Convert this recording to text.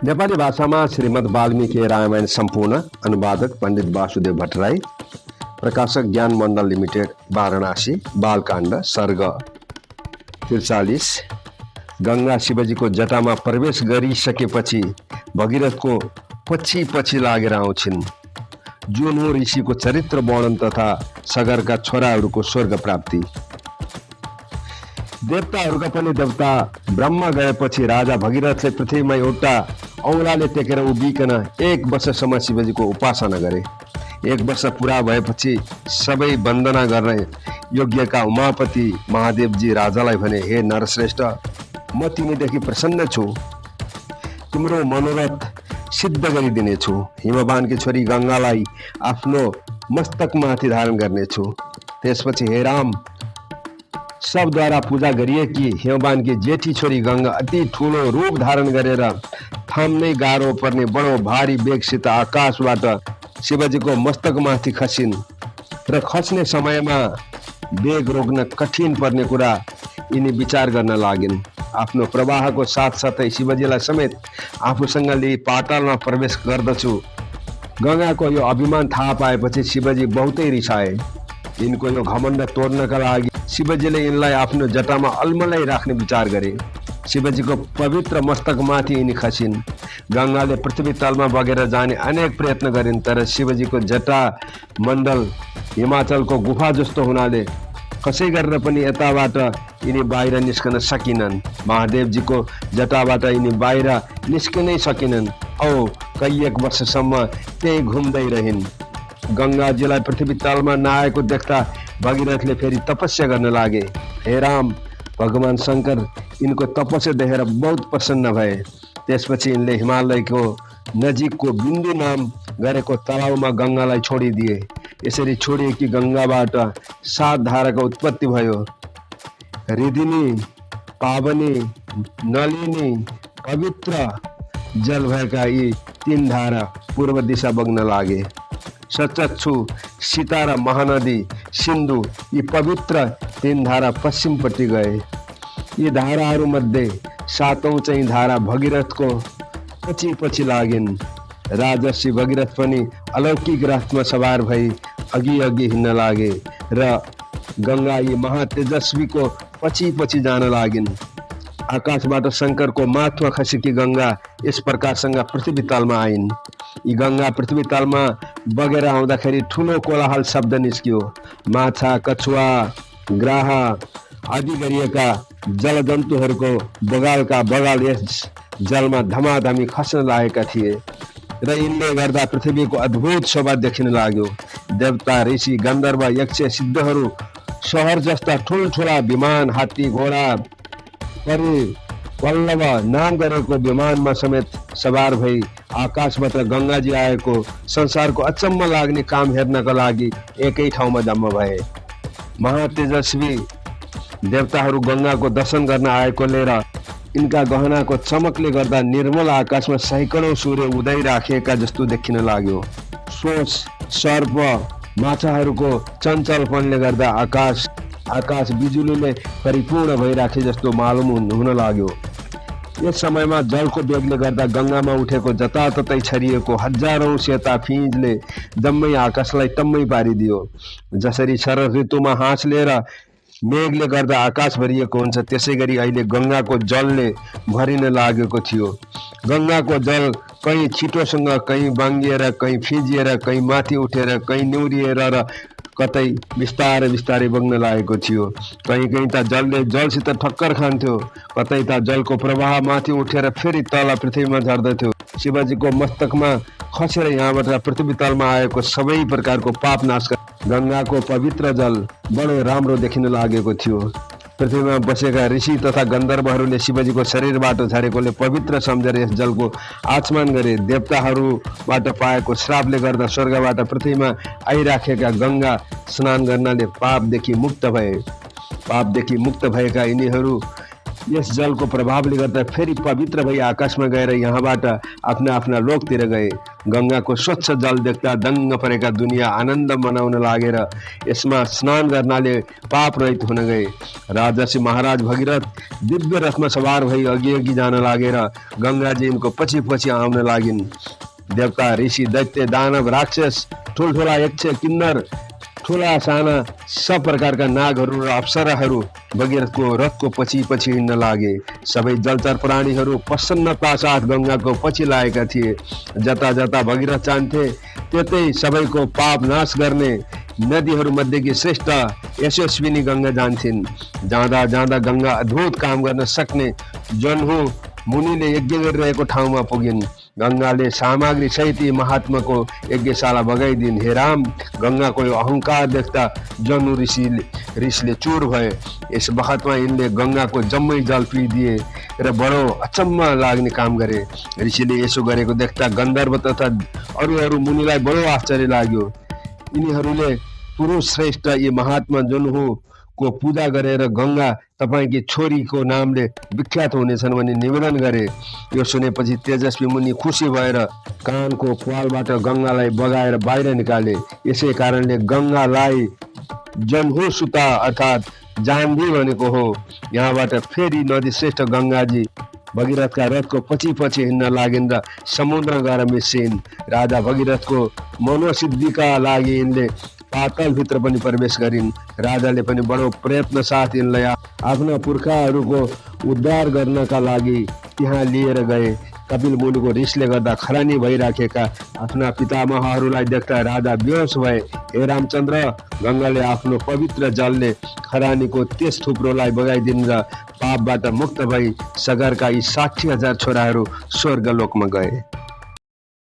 नेपाली भाषामा श्रीमद् वाल्मीकि रामायण सम्पूर्ण अनुवादक पण्डित वासुदेव भट्टराई, प्रकाशक ज्ञान मण्डल लिमिटेड, वाराणसी। बालकाण्ड सर्ग 43। गङ्गा शिवजीको जटामा प्रवेश गरिसकेपछि भगीरथको पछि पछि लागेर आउँछिन्। जुन ऋषिको चरित्र वर्णन तथा सगरका छोराहरूको स्वर्ग प्राप्ति। देवताहरूका पनि देवता ब्रह्म गएपछि राजा भगीरथले पृथ्वीमा एउटा औँलाले टेकेर उभिकन 1 वर्षसम्म शिवजीको उपासना गरे। 1 वर्ष पुरा भएपछि सबै वन्दना गर्ने योग्यका उमापति महादेवजी राजालाई भने, हे नरश्रेष्ठ, म तिमीदेखि प्रसन्न छु, तिम्रो मनोरथ सिद्ध गरिदिनेछु। हिमवानकी छोरी गङ्गालाई आफ्नो मस्तकमाथि धारण गर्नेछु। त्यसपछि हे राम, सबद्वारा पूजा गरिएकी हिमवानकी जेठी छोरी गङ्गा अति ठुलो रूप धारण गरेर थाम्नै गाह्रो पर्ने बडो भारी बेगसित आकाशबाट शिवजीको मस्तकमाथि खसिन् र खस्ने समयमा बेग रोक्न कठिन पर्ने कुरा यिनी विचार गर्न लागिन्। आफ्नो प्रवाहको साथसाथै शिवजीलाई समेत आफूसँग लिई पातालमा प्रवेश गर्दछु। गङ्गाको यो अभिमान थाहा पाएपछि शिवजी बहुतै रिसाए। यिनको यो घमण्ड तोड्नका लागि शिवजीले यिनलाई आफ्नो जटामा अलमलै राख्ने विचार गरे। शिवजीको पवित्र मस्तकमाथि यिनी खसिन्। गङ्गाले पृथ्वी तलमा बगेर जाने अनेक प्रयत्न गरिन्, तर शिवजीको जटा मण्डल हिमाचलको गुफा जस्तो हुनाले कसै गरेर पनि यताबाट यिनी बाहिर निस्कन सकिनन्। महादेवजीको जटाबाट यिनी बाहिर निस्किनै सकिनन् औ कैयक वर्षसम्म त्यही घुम्दै रहिन्। गङ्गाजीलाई पृथ्वी तलमा नआएको देख्दा भगीरथले फेरि तपस्या गर्न लागे। हे राम, भगवान शङ्कर यिनको तपस्या देखेर बहुत प्रसन्न भए। त्यसपछि यिनले हिमालयको नजिकको बिन्दु नाम गरेको तलाउमा गङ्गालाई छोडिदिए। यसरी छोडिएकी गङ्गाबाट 7 धाराको उत्पत्ति भयो। रिदिनी, पावनी, नलिनी, पवित्र जल भएका यी 3 धारा पूर्व दिशा बग्न लागे। सचक्षु, सीता र महानदी सिन्धु यी पवित्र 3 धारा पश्चिमपट्टि गए। यी धाराहरूमध्ये 7औं चाहिँ धारा भगीरथको पछि पछि लागिन्। राजर्षि भगीरथ पनि अलौकिक रथमा सवार भई अघि अघि हिँड्न लागे र गङ्गा यी महातेजस्वीको पछि पछि जान लागिन्। आकाशबाट शङ्करको माथमा खसेकी गङ्गा यस प्रकारसँग पृथ्वी तलमा आइन्। यी गङ्गा पृथ्वी तलमा बगेर आउँदाखेरि ठुलो कोलाहल शब्द निस्कियो। माछा, कछुवा, ग्राहा आदि गरिएका जलजन्तुहरूको बगालका बगाल यस जलमा धमाधमी खस्न लागेका थिए र यिनले गर्दा पृथ्वीको अद्भुत शोभा देखिन लाग्यो। देवता, ऋषि, गन्धर्व, यक्ष, सिद्धहरू सहर जस्ता ठुल्ठुला विमान, हात्ती, घोडा, परी, पल्लव नाम गरेको विमानमा समेत सवार भई आकाशबाट गङ्गाजी आएको संसारको अचम्म लाग्ने काम हेर्नका लागि एकै ठाउँमा जम्मा भए। महातेजस्वी देवताहरू गङ्गाको दर्शन गर्न आएकोले र यिनका गहनाको चमकले गर्दा निर्मल आकाशमा सैकडौँ सूर्य उदय राखिएका जस्तो देखिन लाग्यो। सोच, सर्प, माछाहरूको चञ्चलपनले गर्दा आकाश बिजुलीले परिपूर्ण भइराखे जस्तो मालुम हुन लाग्यो। यस समयमा जलको वेगले गर्दा गङ्गामा उठेको जताततै छरिएको हजारौं सेता फिँजले जम्मै आकाशलाई टम्मै पारिदियो। जसरी शरद ऋतुमा हाँस लिएर मेघले गर्दा आकाश भरिएको हुन्छ, त्यसै गरी अहिले गङ्गाको जलले भरिन लागेको थियो। गङ्गाको जल कहीँ छिटोसँग, कहीँ बाङ्गिएर, कहीँ फिजिएर, कहीँ माथि उठेर, कहीँ निहुरिएर र कतै बिस्तारै बिस्तारै बग्न लागेको थियो। कहीँ कहीँ त जलले जलसित ठक्कर खान्थ्यो, कतै त जलको प्रवाह माथि उठेर फेरि तल पृथ्वीमा झर्दथ्यो। शिवजीको मस्तकमा खसेर यहाँबाट पृथ्वी तलमा आएको सबै प्रकारको पाप नाश गङ्गाको पवित्र जल बडो राम्रो देखिन लागेको थियो। पृथ्वीमा बसेका ऋषि तथा गन्धर्वहरूले शिवजीको शरीरबाट झरेकोले पवित्र सम्झेर यस जलको आचमन गरे। देवताहरूबाट पाएको श्रापले गर्दा स्वर्गबाट पृथ्वीमा आइराखेका गङ्गा स्नान गर्नाले पापदेखि मुक्त भए। पापदेखि मुक्त भएका यिनीहरू यस जलको प्रभावले गर्दा फेरि पवित्र भई आकाशमा गएर यहाँबाट आफ्ना आफ्ना लोकतिर गए। गङ्गाको स्वच्छ जल देख्दा दङ्ग परेका दुनियाँ आनन्द मनाउन लागेर यसमा स्नान गर्नाले पाप रहित हुन गए। राजर्षि महाराज भगीरथ दिव्य रथमा सवार भई अघि अघि जान लागेर गङ्गाजी यिनको पछि पछि आउन लागिन्। देवता, ऋषि, दैत्य, दानव, राक्षस, ठुल्ठुला यक्ष, किन्नर, ठुला साना सब प्रकारका नागहरू र अप्सराहरू भगीरथको रथको पछि पछि हिँड्न लागे। सबै जलचर प्राणीहरू प्रसन्नता साथ गङ्गाको पछि लागेका थिए। जता जता भगीरथ जान्थे त्यतै सबैको पाप नाश गर्ने नदीहरू मध्येकी श्रेष्ठ यशस्विनी गङ्गा जान्थिन्। जाँदा जाँदा गङ्गा अद्भुत काम गर्न सक्ने जन्हु मुनिले यज्ञ गरिरहेको ठाउँमा पुगिन्। गङ्गाले सामग्री सहित महात्माको यज्ञशाला बगाइदिन्। हे राम, गङ्गाको यो अहङ्कार देख्दा जन्हु ऋषिले चुर भए। यस बखतमा यिनले गङ्गाको जम्मै जल पिइदिए र बडो अचम्म लाग्ने काम गरे। ऋषिले यसो गरेको देख्दा गन्धर्व तथा अरू मुनिलाई बडो आश्चर्य लाग्यो। यिनीहरूले पुरुष श्रेष्ठ यी महात्मा जन्हुको पूजा गरेर गङ्गा तपाईँकी छोरीको नामले विख्यात हुनेछन् भनी निवेदन गरे। यो सुनेपछि तेजस्वी मुनि खुसी भएर कानको प्वालबाट गङ्गालाई बगाएर बाहिर निकाले। यसै कारणले गङ्गालाई जन्हु सुता अर्थात् जान्धी भनेको हो। यहाँबाट फेरि नदी श्रेष्ठ गङ्गाजी भगीरथका रथको पछि पछि हिँड्न लागिन् र समुद्र गएर मिसिन्। राजा भगीरथको मनोसिद्धिका लागि यिनले पातालभित्र पनि प्रवेश गरिन्। राजाले पनि बडो प्रयत्न साथ यिनलाई आफ्ना पुर्खाहरूको उद्धार गर्नका लागि त्यहाँ लिएर गए। कपिल मुनिको रिसले गर्दा खरानी भइराखेका आफ्ना पितामहहरूलाई देख्दा राजा बेहोस भए। हे रामचन्द्र, गङ्गाले आफ्नो पवित्र जलले खरानीको त्यस थुप्रोलाई बगाइदिन् र पापबाट मुक्त भई सगरका यी 60,000 छोराहरू स्वर्गलोकमा गए।